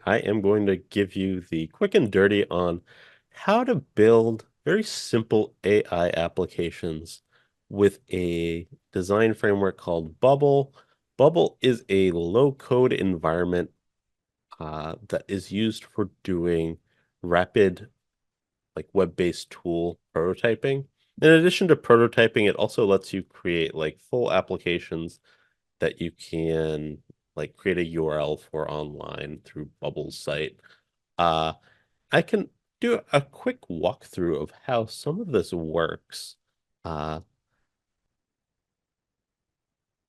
I am going to give you the quick and dirty on how to build very simple AI applications with a design framework called Bubble. Bubble is a low-code environment that is used for doing rapid, like web-based tool prototyping. In addition to prototyping, it also lets you create like full applications that you can like create a URL for online through Bubble's site. Uh, I can do a quick walkthrough of how some of this works. Uh,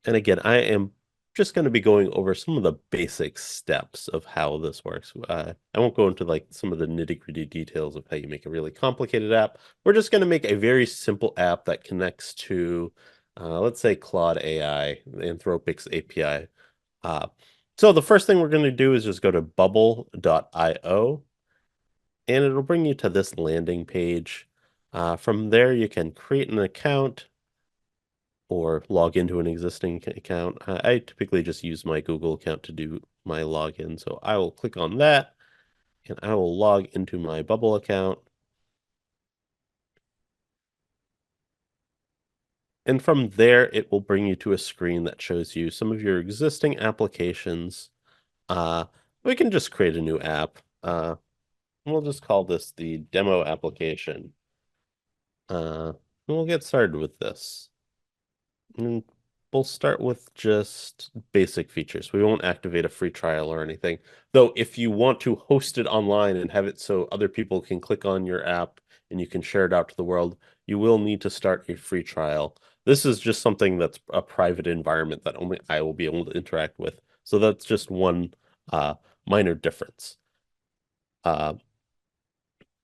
and again, I am just going to be going over some of the basic steps of how this works. I won't go into like some of the nitty-gritty details of how you make a really complicated app. We're just going to make a very simple app that connects to, let's say, Claude AI, Anthropic's API. Uh, so the first thing we're going to do is just go to bubble.io, and it'll bring you to this landing page. From there, you can create an account or log into an existing account. I typically just use my Google account to do my login, so I will click on that, and I will log into my Bubble account. And from there, it will bring you to a screen that shows you some of your existing applications. Uh, we can just create a new app. We'll just call this the demo application. And we'll get started with this. And we'll start with just basic features. We won't activate a free trial or anything. Though if you want to host it online and have it so other people can click on your app and you can share it out to the world, you will need to start a free trial. This is just something that's a private environment that only I will be able to interact with. So that's just one uh, minor difference. Uh,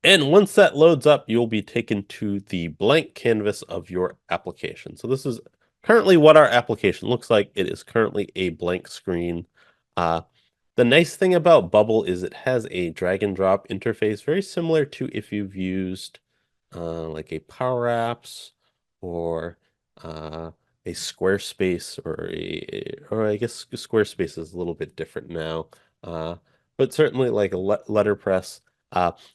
And once that loads up, you'll be taken to the blank canvas of your application. So this is currently what our application looks like. It is currently a blank screen. Uh, the nice thing about Bubble is it has a drag and drop interface, very similar to if you've used like a Power Apps or a Squarespace or I guess Squarespace is a little bit different now. Uh, but certainly like a letterpress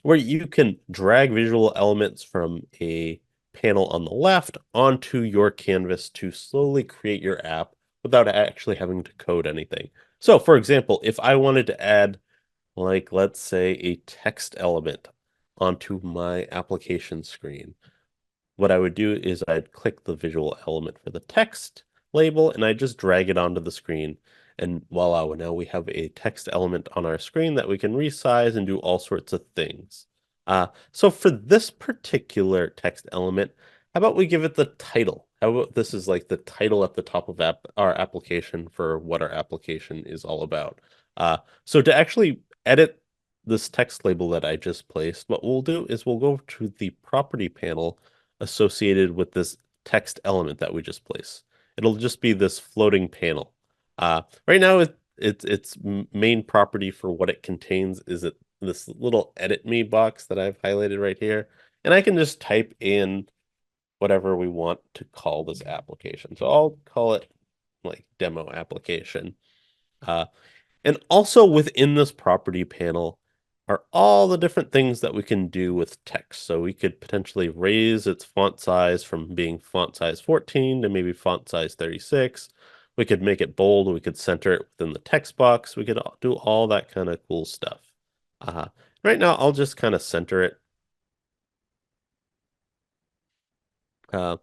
where you can drag visual elements from a panel on the left onto your canvas to slowly create your app without actually having to code anything. So, for example, if I wanted to add, like, let's say, a text element onto my application screen, what I would do is I'd click the visual element for the text label and I just drag it onto the screen. And voila, now we have a text element on our screen that we can resize and do all sorts of things. So for this particular text element, how about we give it the title? How about this is like the title at the top of our application for what our application is all about. So to actually edit this text label that I just placed, what we'll do is we'll go to the property panel associated with this text element that we just placed. It'll just be this floating panel. Right now, its main property for what it contains is this little edit me box that I've highlighted right here, and I can just type in whatever we want to call this application. So I'll call it like demo application. Uh, and also within this property panel are all the different things that we can do with text. So we could potentially raise its font size from being font size 14 to maybe font size 36. We could make it bold. We could center it within the text box. We could do all that kind of cool stuff. Uh, right now, I'll just kind of center it. Uh,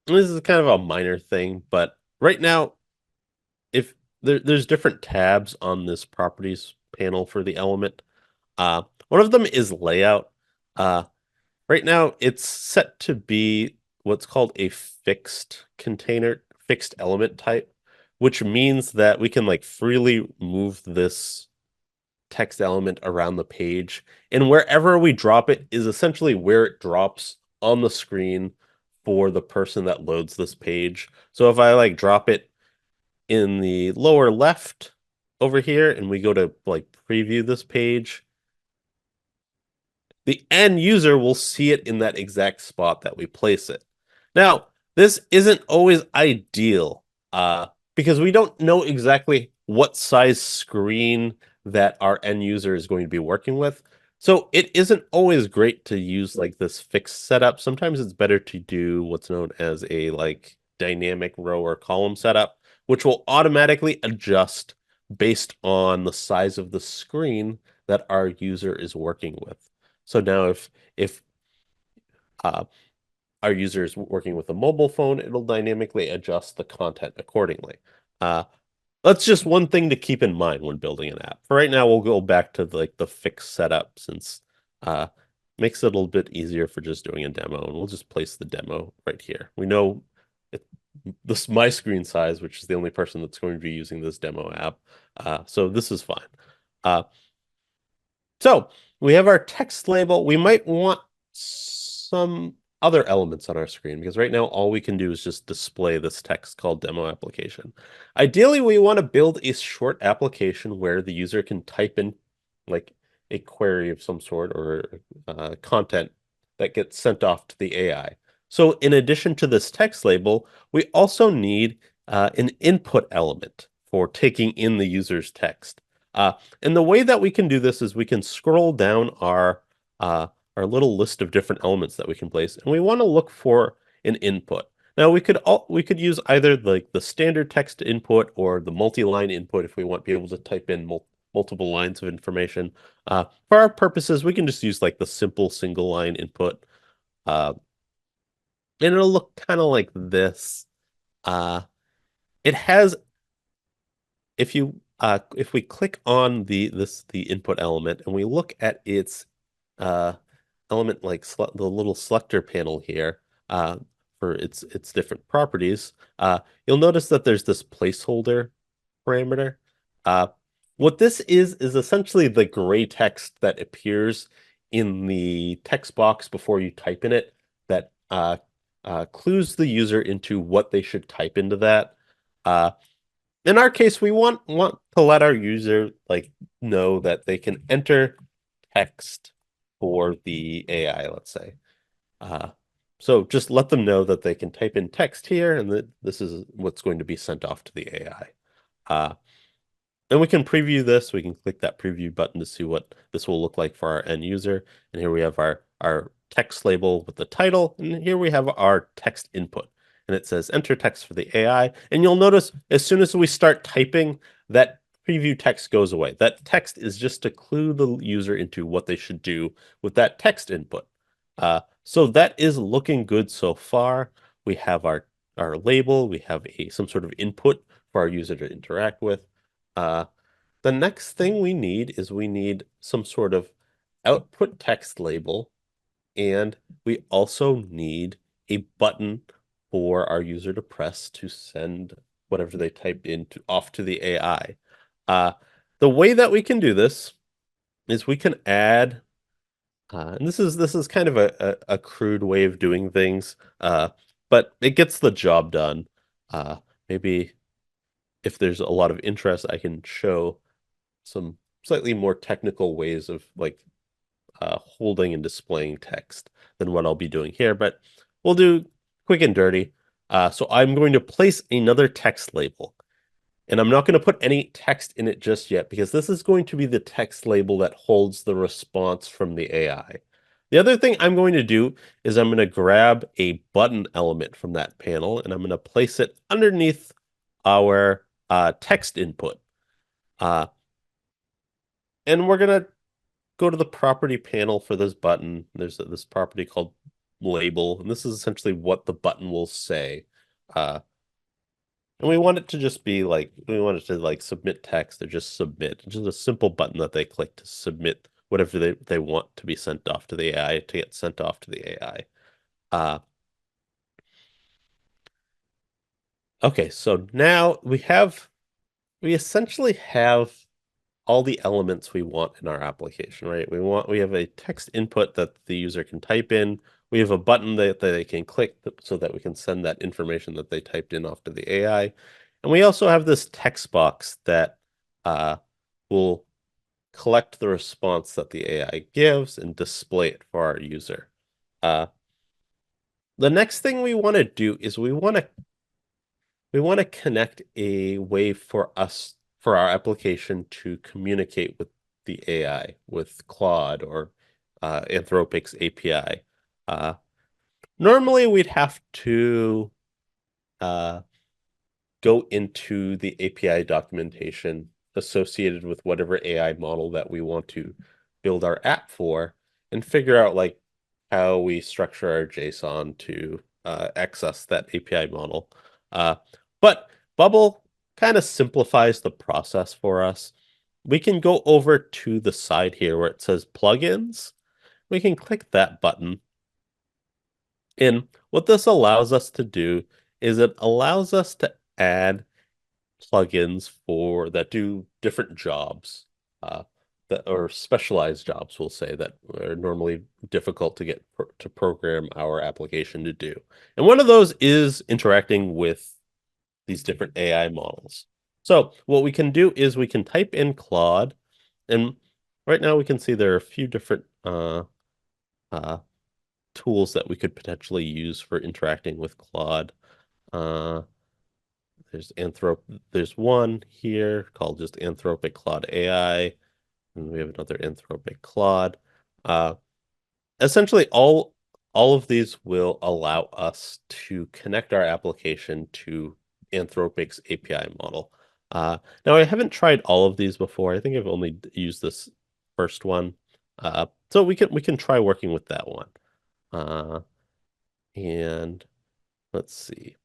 this is kind of a minor thing, but right now, if there's different tabs on this properties panel for the element. One of them is layout. Uh, right now, it's set to be what's called a fixed container, fixed element type, which means that we can like freely move this text element around the page. And wherever we drop it is essentially where it drops on the screen for the person that loads this page. So if I like drop it in the lower left over here and we go to like preview this page, the end user will see it in that exact spot that we place it. Now, this isn't always ideal because we don't know exactly what size screen that our end user is going to be working with. So it isn't always great to use like this fixed setup. Sometimes it's better to do what's known as a like dynamic row or column setup, which will automatically adjust based on the size of the screen that our user is working with. So now if uh, our user is working with a mobile phone, it'll dynamically adjust the content accordingly. Uh, that's just one thing to keep in mind when building an app. For right now, we'll go back to like the fixed setup since uh makes it a little bit easier for just doing a demo, and we'll just place the demo right here. We know it, this my screen size, which is the only person that's going to be using this demo app. So this is fine. Uh, so we have our text label. We might want some other elements on our screen because right now all we can do is just display this text called demo application. Ideally, we want to build a short application where the user can type in like a query of some sort or content that gets sent off to the AI. So in addition to this text label, we also need an input element for taking in the user's text. And the way that we can do this is we can scroll down our little list of different elements that we can place, and we want to look for an input. Now we could use either like the standard text input or the multi-line input if we want to be able to type in multiple lines of information. For our purposes, we can just use like the simple single line input, uh, and it'll look kind of like this. Uh, it has if we click on the input element and we look at its uh element like the little selector panel here for its different properties, you'll notice that there's this placeholder parameter. Uh, what this is essentially the gray text that appears in the text box before you type in it that clues the user into what they should type into that. Uh, in our case, we want to let our user like know that they can enter text for the AI, let's say. Uh, so just let them know that they can type in text here and that this is what's going to be sent off to the AI. And we can preview this. We can click that preview button to see what this will look like for our end user. And here we have our text label with the title. And here we have our text input. And it says enter text for the AI. And you'll notice as soon as we start typing, that preview text goes away. That text is just to clue the user into what they should do with that text input. So that is looking good so far. We have our label. We have some sort of input for our user to interact with. Uh, the next thing we need is we need some sort of output text label, and we also need a button for our user to press to send whatever they typed into off to the AI. Uh, the way that we can do this is we can add, and this is kind of a crude way of doing things, but it gets the job done. Maybe if there's a lot of interest, I can show some slightly more technical ways of like holding and displaying text than what I'll be doing here, but we'll do quick and dirty. So I'm going to place another text label, and I'm not going to put any text in it just yet because this is going to be the text label that holds the response from the AI. The other thing I'm going to do is I'm going to grab a button element from that panel and I'm going to place it underneath our text input. And we're going to go to the property panel for this button. There's this property called label, and this is essentially what the button will say. And we want it to just be like, we want it to like submit text or just submit. Just a simple button that they click to submit whatever they want to be sent off to the AI to get sent off to the AI. Okay, so now we essentially have all the elements we want in our application, right? We have a text input that the user can type in. We have a button that they can click so that we can send that information that they typed in off to the AI. And we also have this text box that will collect the response that the AI gives and display it for our user. The next thing we want to do is we want to connect a way for for our application to communicate with the AI, with Claude or Anthropic's API. Normally, we'd have to go into the API documentation associated with whatever AI model that we want to build our app for and figure out like how we structure our JSON to access that API model. But Bubble kind of simplifies the process for us. We can go over to the side here where it says plugins. We can click that button. And what this allows us to do is it allows us to add plugins for that do different jobs, that or specialized jobs, we'll say, that are normally difficult to get to program our application to do. And one of those is interacting with these different AI models. So what we can do is we can type in Claude, and right now we can see there are a few different tools that we could potentially use for interacting with Claude. There's one here called just Anthropic Claude AI, and we have another Anthropic Claude. Essentially, all of these will allow us to connect our application to Anthropic's API model. Now, I haven't tried all of these before. I think I've only used this first one. So we can try working with that one. And let's see.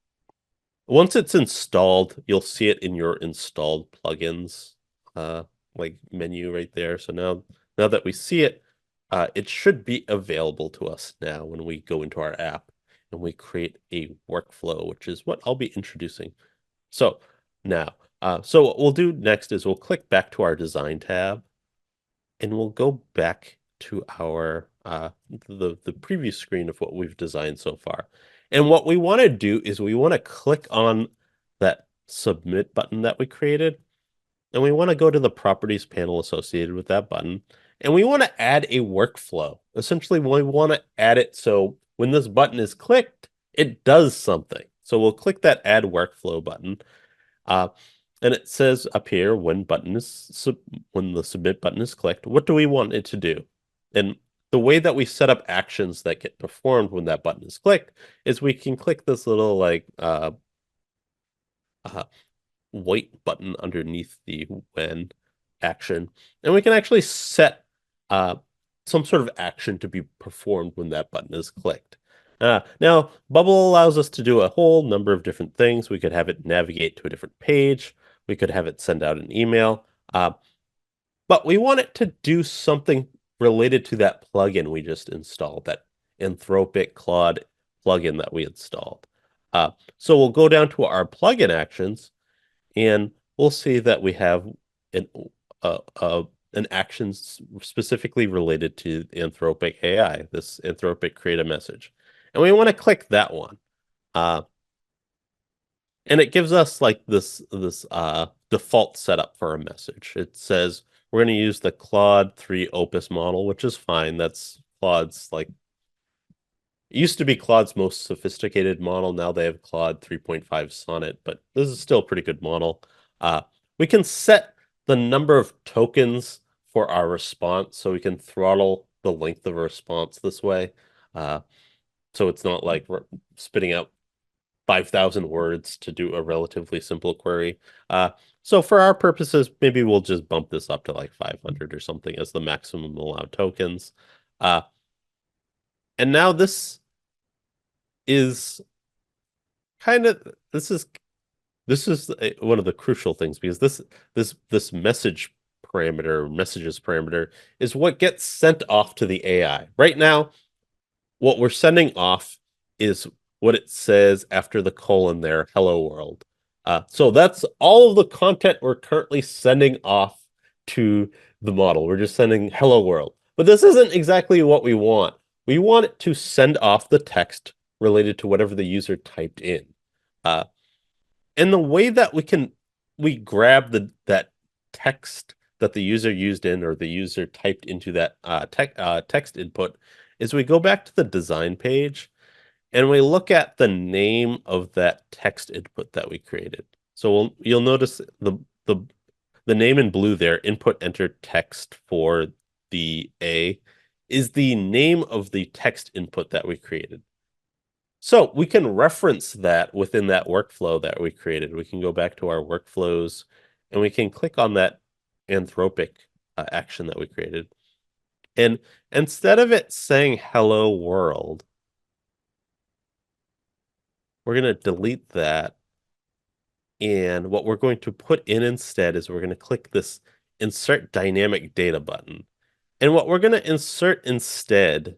Once it's installed, you'll see it in your installed plugins like menu right there. So now that we see it, it should be available to us now when we go into our app and we create a workflow, which is what I'll be introducing. So now, so what we'll do next is we'll click back to our design tab and we'll go back to our the previous screen of what we've designed so far. And what we want to do is we want to click on that submit button that we created, and we want to go to the properties panel associated with that button, and we want to add a workflow. Essentially, we want to add it so when this button is clicked, it does something. So we'll click that add workflow button. And it says up here when the submit button is clicked, what do we want it to do? And the way that we set up actions that get performed when that button is clicked is we can click this little like white button underneath the when action, and we can actually set some sort of action to be performed when that button is clicked. Now, Bubble allows us to do a whole number of different things. We could have it navigate to a different page. We could have it send out an email. But we want it to do something related to that plugin we just installed, that Anthropic Claude plugin that we installed. So we'll go down to our plugin actions, and we'll see that we have an action specifically related to Anthropic AI, this Anthropic create a message. And we want to click that one. And it gives us like this default setup for a message. It says we're going to use the Claude 3 Opus model, which is fine. That's Claude's like it used to be Claude's most sophisticated model. Now they have Claude 3.5 Sonnet, but this is still a pretty good model. We can set the number of tokens for our response, so we can throttle the length of a response this way. So it's not like we're spitting out 5,000 words to do a relatively simple query. So for our purposes, maybe we'll just bump this up to like 500 or something as the maximum allowed tokens. And now this is this is one of the crucial things, because this messages parameter is what gets sent off to the AI. Right now, what we're sending off is what it says after the colon there, hello world. So that's all of the content we're currently sending off to the model. We're just sending hello world. But this isn't exactly what we want. We want it to send off the text related to whatever the user typed in. And the way that we grab that text that the user used in or the user typed into that text input is we go back to the design page and we look at the name of that text input that we created. So you'll notice the the name in blue there, input enter text for the A, is the name of the text input that we created. So we can reference that within that workflow that we created. We can go back to our workflows and we can click on that Anthropic action that we created. And instead of it saying hello world, we're going to delete that. And what we're going to put in instead is we're going to click this insert dynamic data button. And what we're going to insert instead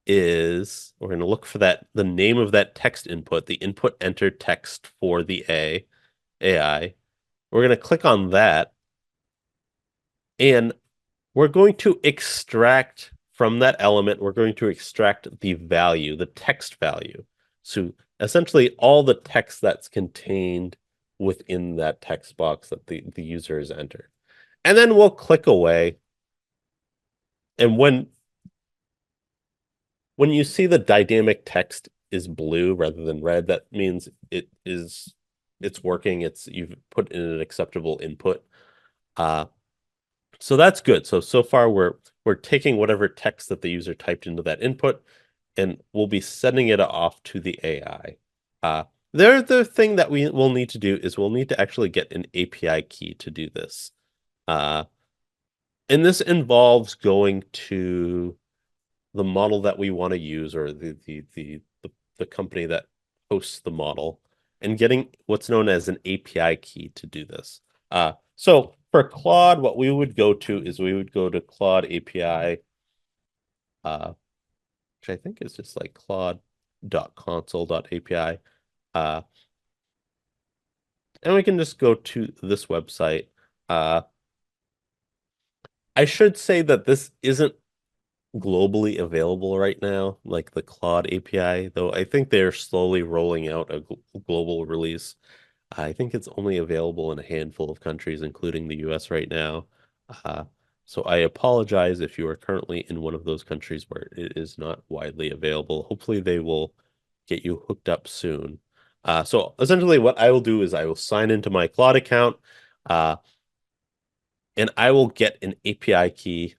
is we're going to look for the name of that text input, the input enter text for the AI. We're going to click on that. And we're going to extract from that element, we're going to extract the value, the text value. So essentially all the text that's contained within that text box that the user has entered. And then we'll click away. And when you see the dynamic text is blue rather than red, that means it's working. You've put in an acceptable input. So that's good. So far we're taking whatever text that the user typed into that input, and we'll be sending it off to the AI. The thing that we will need to do is we'll need to actually get an API key to do this. And this involves going to the model that we want to use, or the company that hosts the model, and getting what's known as an API key to do this. So for Claude, what we would go to is we would go to Claude API, which I think is just like claude.console.api. And we can just go to this website. I should say that this isn't globally available right now, like the Claude API, though I think they're slowly rolling out a global release. I think it's only available in a handful of countries, including the US right now. So I apologize if you are currently in one of those countries where it is not widely available. Hopefully they will get you hooked up soon. So essentially what I will do is I will sign into my Claude account, and I will get an API key.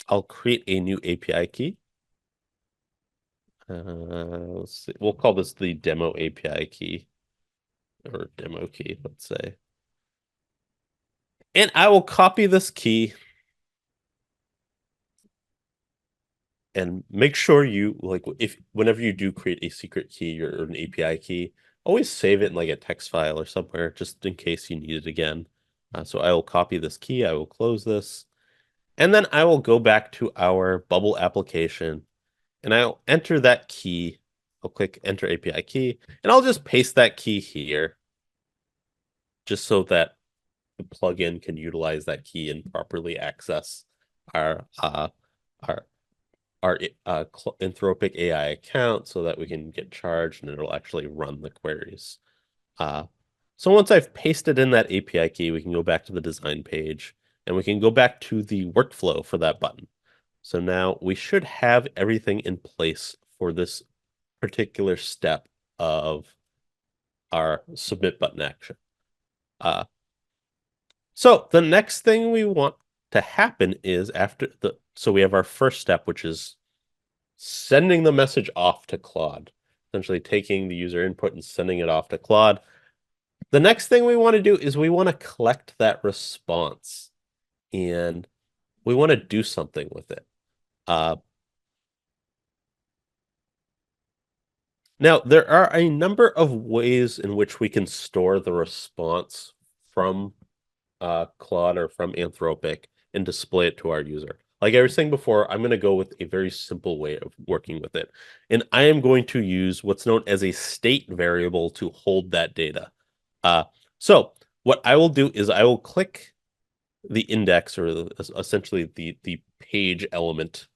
I'll create a new API key. Let's see. We'll call this the demo API key, or demo key, let's say. And I will copy this key and make sure you, like, whenever you do create a secret key or an API key, always save it in like a text file or somewhere just in case you need it again. So I will copy this key, I will close this, and then I will go back to our Bubble application and I'll enter that key. I'll click enter API key, and I'll just paste that key here just so that the plugin can utilize that key and properly access our Anthropic AI account so that we can get charged and it'll actually run the queries. So once I've pasted in that API key, we can go back to the design page and we can go back to the workflow for that button. So now we should have everything in place for this particular step of our submit button action. So the next thing we want to happen is so we have our first step, which is sending the message off to Claude, essentially taking the user input and sending it off to Claude. The next thing we want to do is we want to collect that response and we want to do something with it. Now, there are a number of ways in which we can store the response from Claude or from Anthropic and display it to our user. Like I was saying before, I'm going to go with a very simple way of working with it. And I am going to use what's known as a state variable to hold that data. So what I will do is I will click the index, or essentially the page element,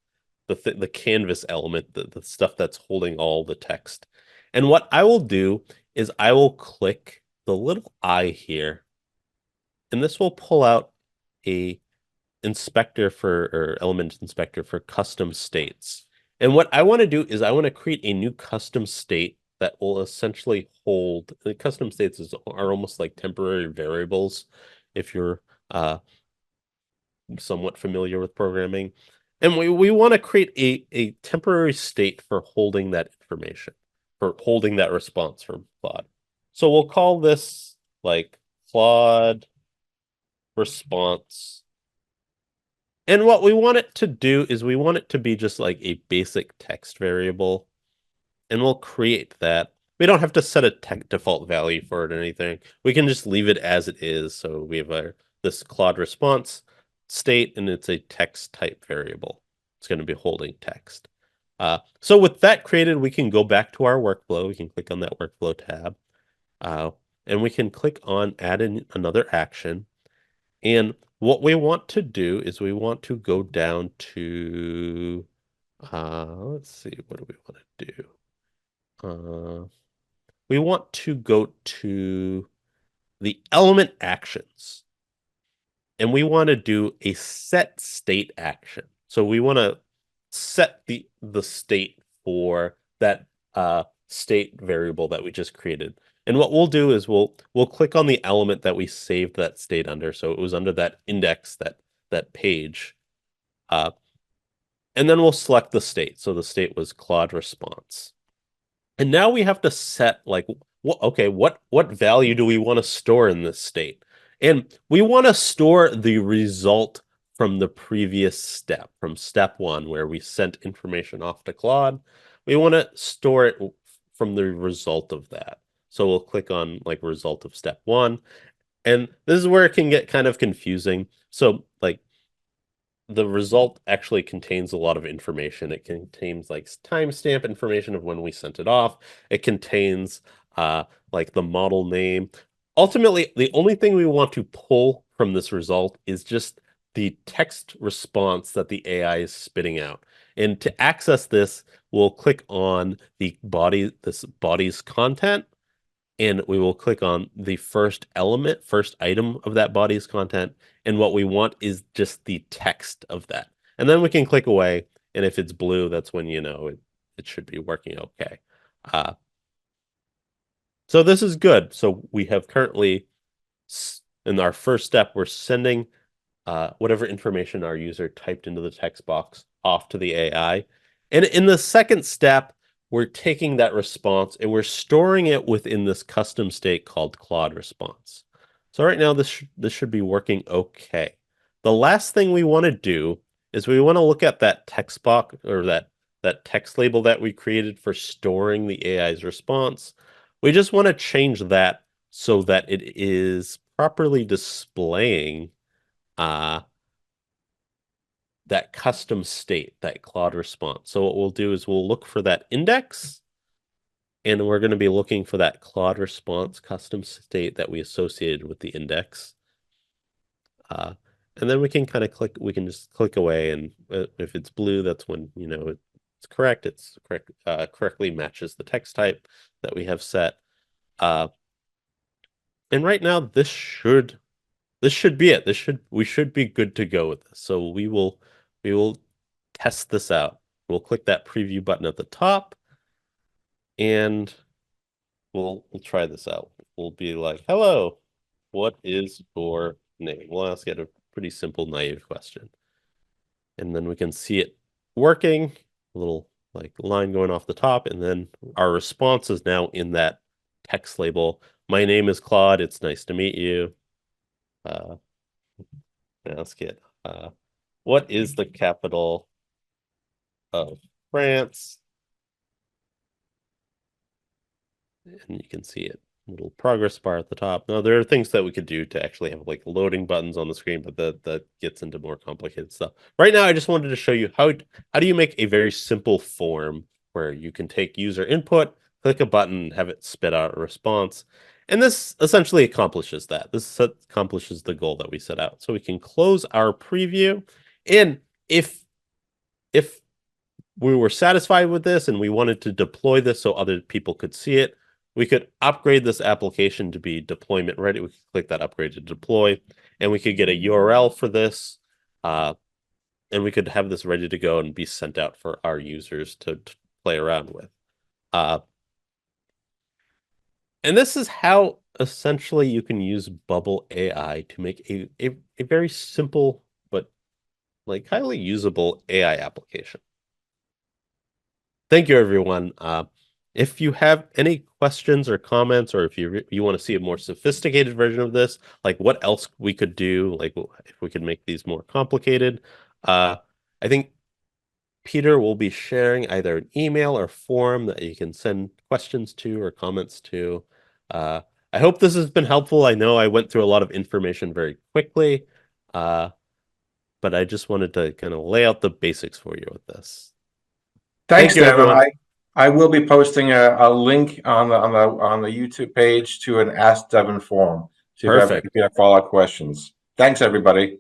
the canvas element, the stuff that's holding all the text. And what I will do is I will click the little eye here, and this will pull out a element inspector for custom states. And what I want to do is I want to create a new custom state that will essentially hold, the custom states are almost like temporary variables. if you're somewhat familiar with programming. And we want to create a temporary state for holding that information, for holding that response from Claude. So we'll call this like Claude response. And what we want it to do is we want it to be just like a basic text variable. And we'll create that. We don't have to set a default value for it or anything. We can just leave it as it is. So we have this Claude response state, and it's a text type variable. It's going to be holding text. So with that created, we can go back to our workflow. We can click on that workflow tab, and we can click on add in another action. And what we want to do is we want to go down to, let's see, what do we want to do? We want to go to the element actions, and we want to do a set state action. So we want to set the state for that state variable that we just created. And what we'll do is we'll click on the element that we saved that state under. So it was under that index, that page. And then we'll select the state. So the state was Claude response. And now we have to set like what value do we want to store in this state? And we want to store the result from the previous step, from step 1, where we sent information off to Claude. We want to store it from the result of that. So we'll click on like result of step 1. And this is where it can get kind of confusing. So like the result actually contains a lot of information. It contains like timestamp information of when we sent it off. It contains like the model name. Ultimately, the only thing we want to pull from this result is just the text response that the AI is spitting out. And to access this, we'll click on the body, this body's content, and we will click on the first element, first item of that body's content. And what we want is just the text of that. And then we can click away. And if it's blue, that's when you know it should be working okay. So this is good. So we have currently, in our first step, we're sending whatever information our user typed into the text box off to the AI. And in the second step, we're taking that response and we're storing it within this custom state called Claude response. So right now, this should be working okay. The last thing we want to do is we want to look at that text box or that text label that we created for storing the AI's response. We just want to change that so that it is properly displaying that custom state, that Claude response. So what we'll do is we'll look for that index, and we're going to be looking for that Claude response custom state that we associated with the index. And then we can kind of click, we can just click away, and if it's blue, that's when, you know, it's correct. It's correct, correctly matches the text type that we have set. And right now, this should be it. We should be good to go with this. So we will test this out. We'll click that preview button at the top, and we'll try this out. We'll be like, hello, what is your name? We'll ask it a pretty simple, naive question. And then we can see it working, a little like line going off the top, and then our response is now in that text label. My name is Claude. It's nice to meet you. Ask it, what is the capital of France? And you can see it, little progress bar at the top. Now, there are things that we could do to actually have like loading buttons on the screen, but that gets into more complicated stuff. Right now, I just wanted to show you how do you make a very simple form where you can take user input, click a button, have it spit out a response. And this essentially accomplishes that. This accomplishes the goal that we set out. So we can close our preview. And if we were satisfied with this and we wanted to deploy this so other people could see it, we could upgrade this application to be deployment ready. We could click that upgrade to deploy, and we could get a URL for this, and we could have this ready to go and be sent out for our users to play around with. And this is how essentially you can use Bubble AI to make a very simple but like highly usable AI application. Thank you, everyone. If you have any questions or comments, or if you want to see a more sophisticated version of this, like what else we could do, like if we could make these more complicated, I think Peter will be sharing either an email or form that you can send questions to or comments to. Uh, I hope this has been helpful. I know I went through a lot of information very quickly, uh, but I just wanted to kind of lay out the basics for you with this. Thank Thanks, you, Devin. everyone. I will be posting a link on the YouTube page to an Ask Devin forum. So if you Perfect. have follow-up questions. Thanks, everybody.